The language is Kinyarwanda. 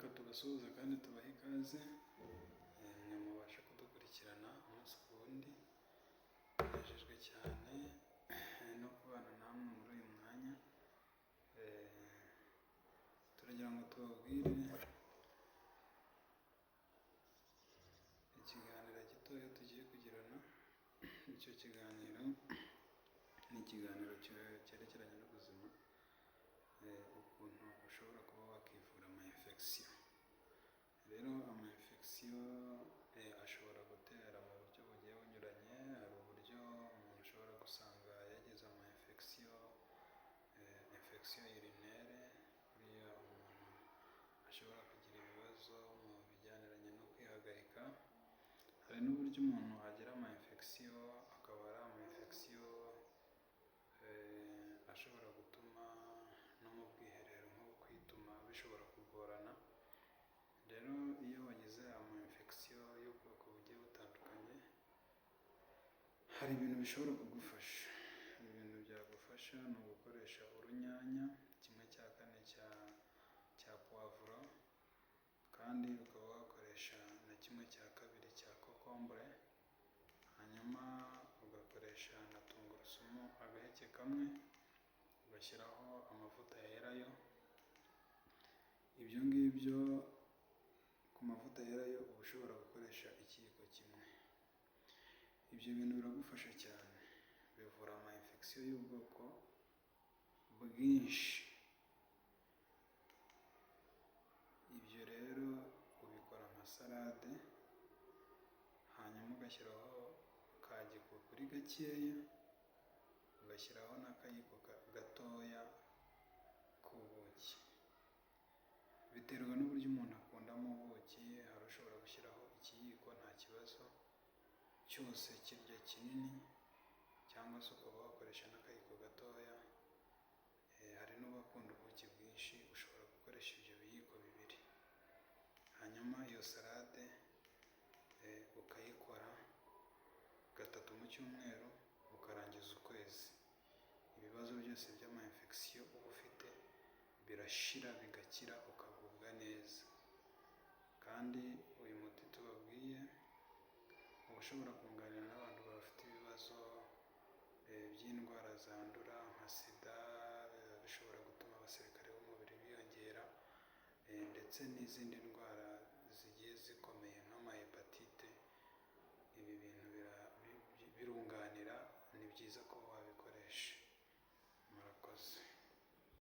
reka tubasuhuze kandi tubahe ikaze, mwe mubasha kudukurikirana umunsi ku wundi. Tunejejwe cyane no kubana namwe muri uyu mwanya. Turagira ngo tubabwire ikiganiro gitoya tugiye kugirana. Icyo kiganiro ni ikiganiro cyerekeranye n'ubuzima, ukuntu ushobora kuba wakivura ama infection. Rero ama infection ashobora gutera mu buryo bugiye bunyuranye. Hari uburyo umuntu ashobora gusanga yagize ama infection urinaire, kuriya umuntu ashobora kugira ibibazo mu bijyaniranye no kwihagarika. Hari n'uburyo umuntu agira ama infection akaba ari ama infection ashobora gutuma no mu bwiherero nko kwituma bishobora kugorana. Rero iyo wagize ama infection y'ubwoko bugiye butandukanye, hari ibintu bishobora kugufasha. Ibintu byagufasha ni ugukoresha urunyanya 1/4 cya poivro, kandi ukaba wakoresha na 1/2 cya kokombure, hanyuma ugakoresha na tungurusumu agaheke kamwe, ugashyiraho amavuta ya elayo. Ibyo ngibyo ku mavuta ya elayo uba ushobora gukoresha ikiyiko kimwe. Ibyo bintu biragufasha cyane, bivura ama infection y'ubwoko bwinshi. Ibyo rero ubikora nka salade, hanyuma ugashyiraho ka gikukuri gakeya, ugashyiraho n'akayiko gatoya k'ubuki. Biterwa n'uburyo umuntu akundamo ubuki. Hari ushobora gushyiraho ikiyiko nta kibazo cyose kirya kinini, cyangwa se ukaba wakoresha n'akayiko gatoya. Hari n'abakunda ubuki bwinshi, ushobora gukoresha ibyo biyiko bibiri. Hanyuma iyo salade ukayikora 3 mu cyumweru, ukarangiza ukwezi. Ibibazo byose by'ama infection uba ufite birashira bigakira, ukagubwa neza. Kandi uyu muti tubabwiye uba ushobora kunganira n'abantu bafite ibibazo by'indwara zandura nka sida, bishobora gutuma abasirikare b'umubiri biyongera, ndetse n'izindi ndwara zigiye zikomeye nk'ama hepatite. Ibi bintu birunganira. Ni byiza ko